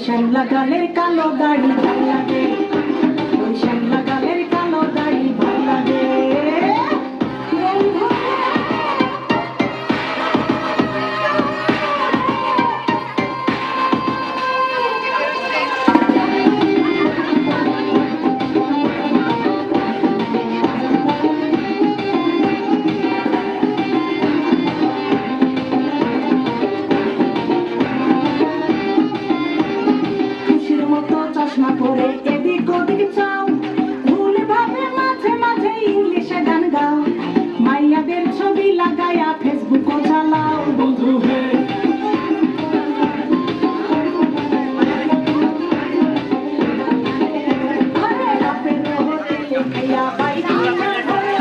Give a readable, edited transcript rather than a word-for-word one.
শ্যামলা গালের কালো দাড়ি ভাল লাগে, ওই শ্যামলা গালের কালো দাড়ি ভাল লাগে। চশমা পরে এদিক ওদিক চাও, ভুল ভাবে মাঝে মাঝে ইংলিশে গান গাও, মাইয়াদের ছবি লাগায়া ফেসবুকও চালাও বন্ধু হে। আরে বাপের হোটেলে খাইয়া বাইরে না ঘরে।